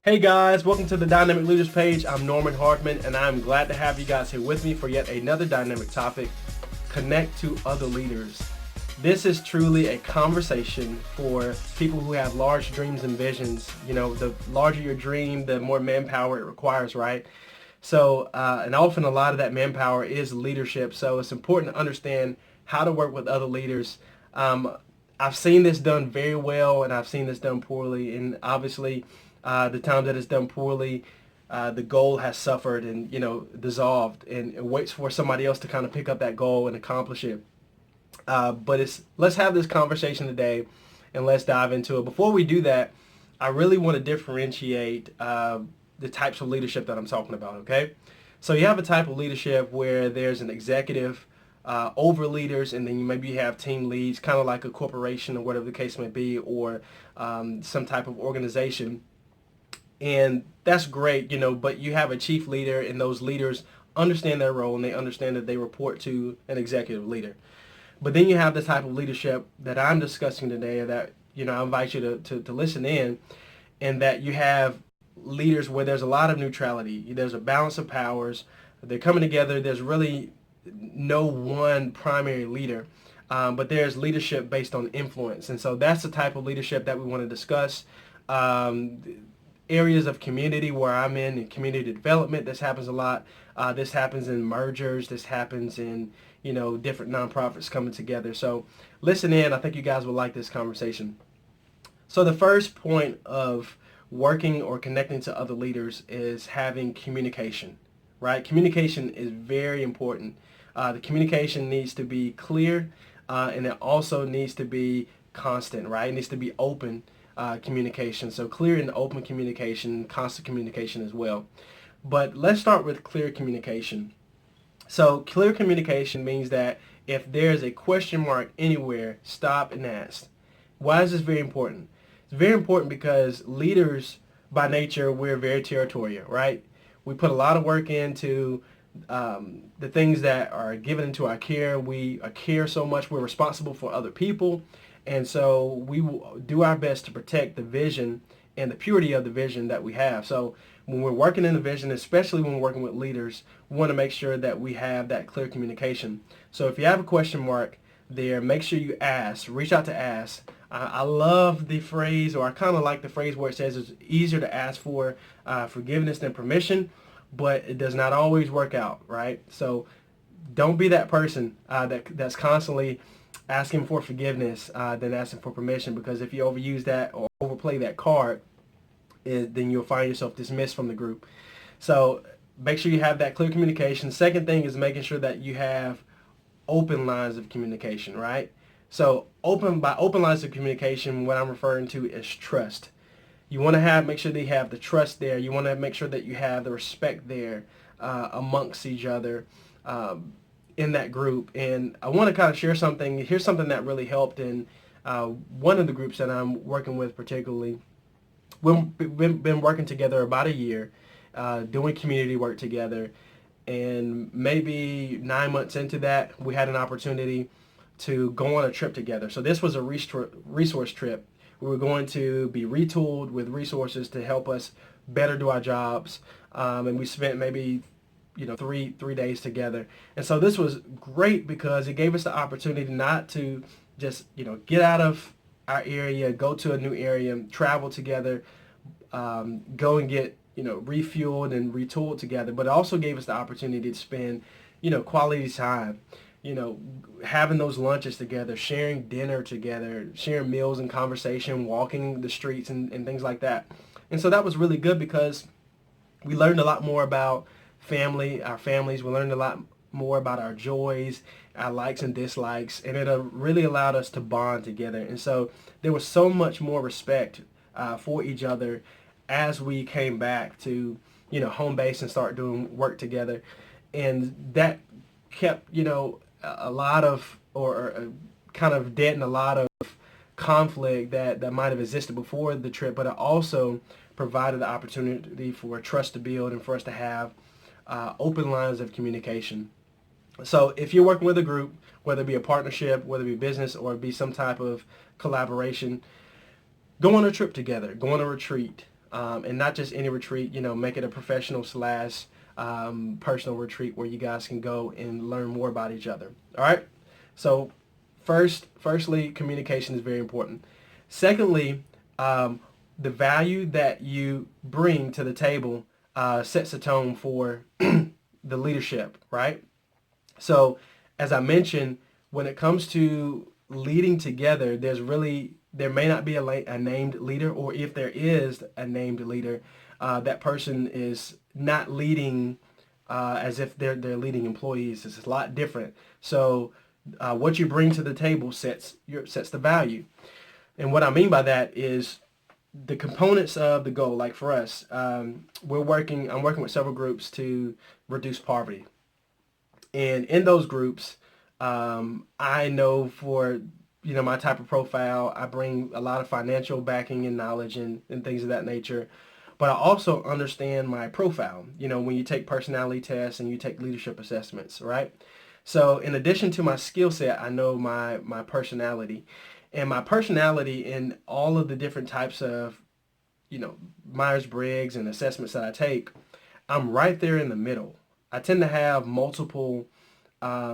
Hey guys, welcome to the Dynamic Leaders page. I'm Norman Hardman, and I'm glad to have you guys here with me for yet another dynamic topic, connect to other leaders. This is truly a conversation for people who have large dreams and visions. You know, the larger your dream, the more manpower it requires, right? So, and often a lot of that manpower is leadership. So it's important to understand how to work with other leaders. I've seen this done very well, and I've seen this done poorly, and obviously, the times that it's done poorly, the goal has suffered and, dissolved, and it waits for somebody else to kind of pick up that goal and accomplish it. But let's have this conversation today and let's dive into it. Before we do that, I really want to differentiate the types of leadership that I'm talking about, okay? So you have a type of leadership where there's an executive over leaders, and then maybe you have team leads, kind of like a corporation or whatever the case may be, or some type of organization. And that's great, but you have a chief leader, and those leaders understand their role, and they understand that they report to an executive leader. But then you have the type of leadership that I'm discussing today that, I invite you to listen in, and that you have leaders where there's a lot of neutrality. There's a balance of powers. They're coming together. There's really no one primary leader, but there's leadership based on influence. And so that's the type of leadership that we want to discuss. Areas of community where I'm in community development, this happens a lot. This happens in mergers. This happens in, different nonprofits coming together. So listen in. I think you guys will like this conversation. So the first point of working or connecting to other leaders is having communication, right? Communication is very important. The communication needs to be clear, and it also needs to be constant, right? It needs to be open. Communication. So clear and open communication, constant communication as well. But let's start with clear communication. So clear communication means that if there's a question mark anywhere, stop and ask. Why is this very important? It's very important because leaders, by nature, we're very territorial, right? We put a lot of work into the things that are given into our care. We care so much. We're responsible for other people. And so we will do our best to protect the vision and the purity of the vision that we have. So when we're working in the vision, especially when we're working with leaders, we want to make sure that we have that clear communication. So if you have a question mark there, make sure you ask, reach out to ask. I love the phrase, or I kind of like the phrase where it says it's easier to ask for forgiveness than permission, but it does not always work out, right? So don't be that person that's constantly asking for forgiveness than asking for permission, because if you overuse that or overplay that card, then you'll find yourself dismissed from the group. So make sure you have that clear communication. Second thing is making sure that you have open lines of communication, right? So by open lines of communication, what I'm referring to is trust. You want to make sure that you have the trust there. You want to make sure that you have the respect there amongst each other. In that group. And I want to kind of share something. Here's something that really helped in one of the groups that I'm working with particularly. We've been working together about a year, doing community work together, and maybe 9 months into that, we had an opportunity to go on a trip together. So this was a resource trip. We were going to be retooled with resources to help us better do our jobs, and we spent maybe three days together. And so this was great because it gave us the opportunity not to just, get out of our area, go to a new area, travel together, go and get, refueled and retooled together, but it also gave us the opportunity to spend, quality time, having those lunches together, sharing dinner together, sharing meals and conversation, walking the streets and things like that. And so that was really good because we learned a lot more about our families. We learned a lot more about our joys, our likes and dislikes, and it really allowed us to bond together. And so there was so much more respect for each other as we came back to home base and start doing work together. and that kept, a lot of, or kind of deadened a lot of conflict that might have existed before the trip, but it also provided the opportunity for trust to build and for us to have open lines of communication. So if you're working with a group, whether it be a partnership, whether it be business, or it be some type of collaboration, go on a trip together, go on a retreat, and not just any retreat, make it a professional slash personal retreat where you guys can go and learn more about each other. All right. So firstly, communication is very important. Secondly, the value that you bring to the table sets a tone for the leadership, right? So as I mentioned, when it comes to leading together, there may not be a named leader, or if there is a named leader, that person is not leading as if they're leading employees. It's a lot different. So what you bring to the table sets the value. And what I mean by that is the components of the goal. Like for us, I'm working with several groups to reduce poverty. And in those groups, I know for, my type of profile, I bring a lot of financial backing and knowledge and things of that nature. But I also understand my profile, when you take personality tests and you take leadership assessments, right? So in addition to my skill set, I know my personality. And my personality in all of the different types of, Myers-Briggs and assessments that I take, I'm right there in the middle. I tend to have multiple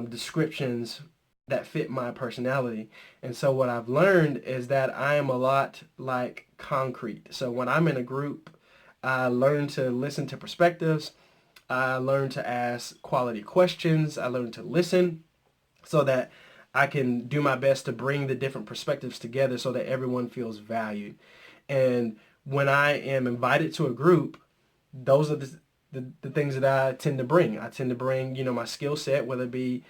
descriptions that fit my personality. And so what I've learned is that I am a lot like concrete. So when I'm in a group, I learn to listen to perspectives. I learn to ask quality questions. I learn to listen so that I can do my best to bring the different perspectives together so that everyone feels valued. And when I am invited to a group, those are the things that I tend to bring. I tend to bring, my skill set, whether it be,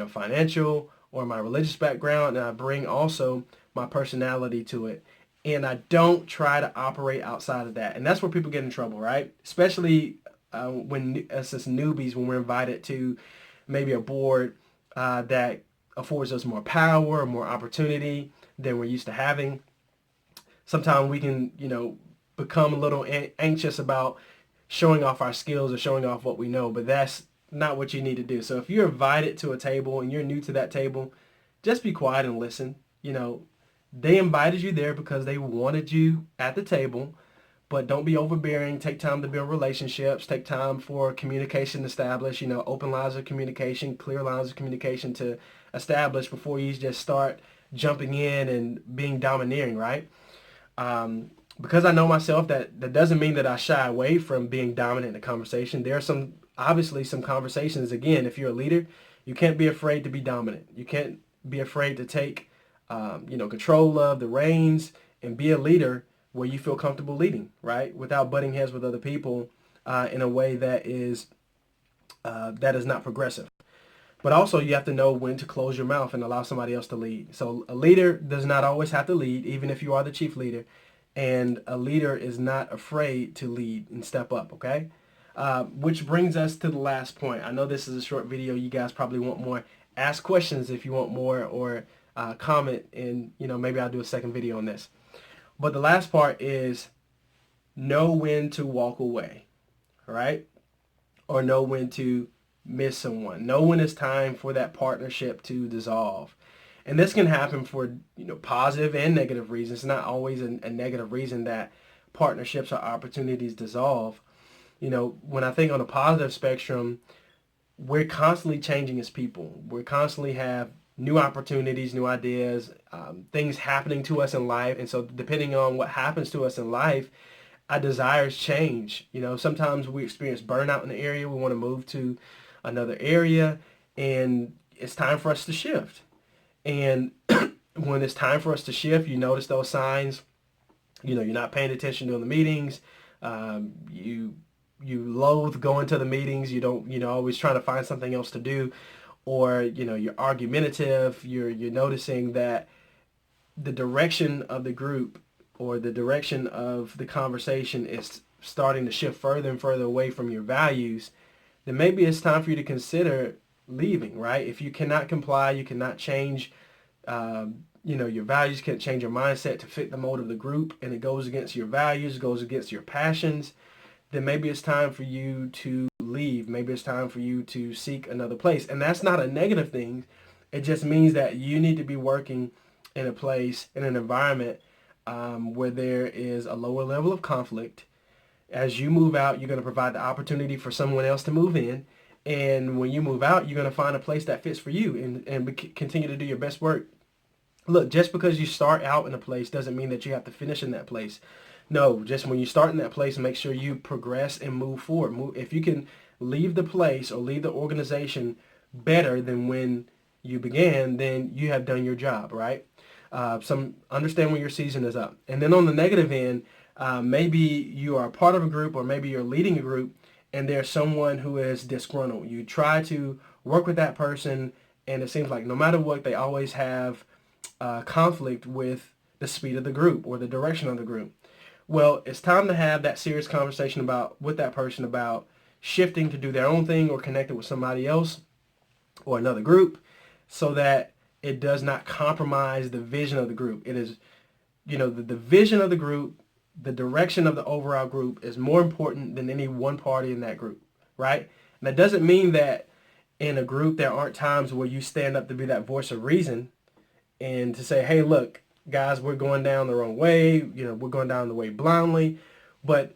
financial or my religious background, and I bring also my personality to it. And I don't try to operate outside of that. And that's where people get in trouble, right? Especially when, as newbies, when we're invited to maybe a board that affords us more power or more opportunity than we're used to having. Sometimes we can, become a little anxious about showing off our skills or showing off what we know, but that's not what you need to do. So if you're invited to a table and you're new to that table, just be quiet and listen. They invited you there because they wanted you at the table, but don't be overbearing. Take time to build relationships. Take time for communication to establish, open lines of communication, clear lines of communication to establish before you just start jumping in and being domineering, right? Because I know myself, that doesn't mean that I shy away from being dominant in a conversation. There are obviously some conversations, again, if you're a leader, you can't be afraid to be dominant. You can't be afraid to take, control of the reins and be a leader where you feel comfortable leading, right? Without butting heads with other people in a way that is not progressive. But also you have to know when to close your mouth and allow somebody else to lead. So a leader does not always have to lead, even if you are the chief leader. And a leader is not afraid to lead and step up, okay? Which brings us to the last point. I know this is a short video. You guys probably want more. Ask questions if you want more, or comment, and maybe I'll do a second video on this. But the last part is know when to walk away, all right? Or know when to miss someone. Know when it's time for that partnership to dissolve. And this can happen for positive and negative reasons. It's not always a negative reason that partnerships or opportunities dissolve. When I think on a positive spectrum, we're constantly changing as people. We constantly have new opportunities, new ideas, things happening to us in life. And so depending on what happens to us in life, our desires change. Sometimes we experience burnout in the area. We want to move to another area, and it's time for us to shift. And when it's time for us to shift, you notice those signs. You're not paying attention during the meetings. You loathe going to the meetings. You don't, always trying to find something else to do. Or, you're argumentative. You're noticing that the direction of the group or the direction of the conversation is starting to shift further and further away from your values. then maybe it's time for you to consider leaving, right? If you cannot comply, you cannot change, your values, can't change your mindset to fit the mold of the group, and it goes against your values, goes against your passions, then maybe it's time for you to leave. Maybe it's time for you to seek another place. And that's not a negative thing. It just means that you need to be working in a place, in an environment where there is a lower level of conflict. As you move out, you're going to provide the opportunity for someone else to move in. And when you move out, you're going to find a place that fits for you and continue to do your best work. Look, just because you start out in a place doesn't mean that you have to finish in that place. No, just when you start in that place, make sure you progress and move forward. If you can leave the place or leave the organization better than when you began, then you have done your job, right? Understand when your season is up. And then on the negative end, maybe you are a part of a group, or maybe you're leading a group and there's someone who is disgruntled. You try to work with that person, and it seems like no matter what, they always have conflict with the speed of the group or the direction of the group. Well, it's time to have that serious conversation with that person about shifting to do their own thing or connecting with somebody else or another group, so that it does not compromise the vision of the group. It is, the vision of the group, the direction of the overall group is more important than any one party in that group, right? And that doesn't mean that in a group there aren't times where you stand up to be that voice of reason and to say, hey, look, guys, we're going down the wrong way. We're going down the way blindly. But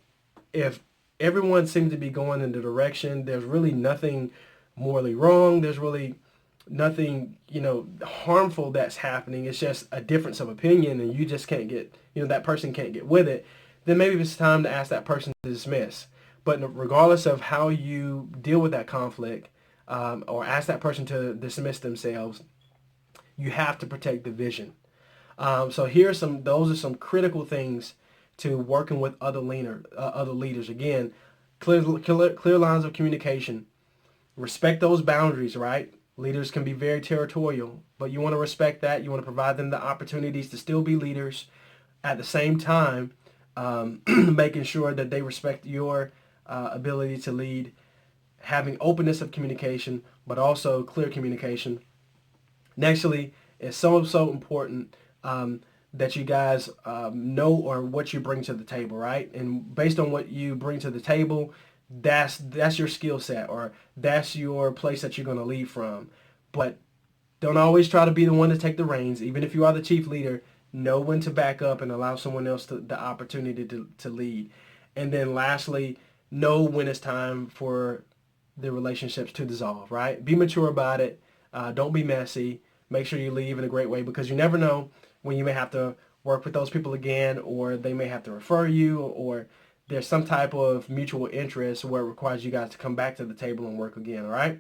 if everyone seems to be going in the direction, there's really nothing morally wrong. There's really nothing, harmful that's happening. It's just a difference of opinion, and you just can't get, that person can't get with it. Then maybe it's time to ask that person to dismiss. But regardless of how you deal with that conflict, or ask that person to dismiss themselves, you have to protect the vision. So those are some critical things to working with other leaders. Again, clear lines of communication. Respect those boundaries, right? Leaders can be very territorial, but you want to respect that. You want to provide them the opportunities to still be leaders. At the same time, making sure that they respect your ability to lead, having openness of communication, but also clear communication. Nextly, it's so important that you guys know or what you bring to the table, right? And based on what you bring to the table, that's your skill set, or that's your place that you're going to lead from. But don't always try to be the one to take the reins. Even if you are the chief leader, know when to back up and allow someone else the opportunity to lead. And then lastly, know when it's time for the relationships to dissolve, right? Be mature about it. Don't be messy. Make sure you leave in a great way, because you never know when you may have to work with those people again, or they may have to refer you, or there's some type of mutual interest where it requires you guys to come back to the table and work again, all right?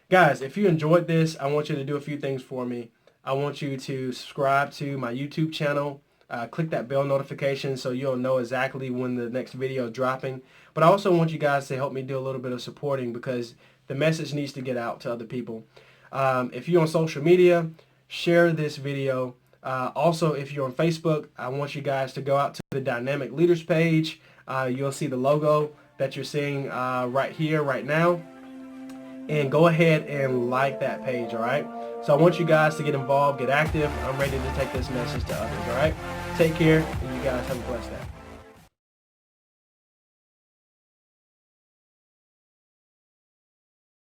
Guys, if you enjoyed this, I want you to do a few things for me. I want you to subscribe to my YouTube channel. Click that bell notification so you'll know exactly when the next video is dropping. But I also want you guys to help me do a little bit of supporting, because the message needs to get out to other people. If you're on social media, share this video. Also, if you're on Facebook, I want you guys to go out to the Dynamic Leaders page. You'll see the logo that you're seeing right here, right now. And go ahead and like that page, all right? So I want you guys to get involved, get active. I'm ready to take this message to others, all right? Take care, and you guys have a blessed day.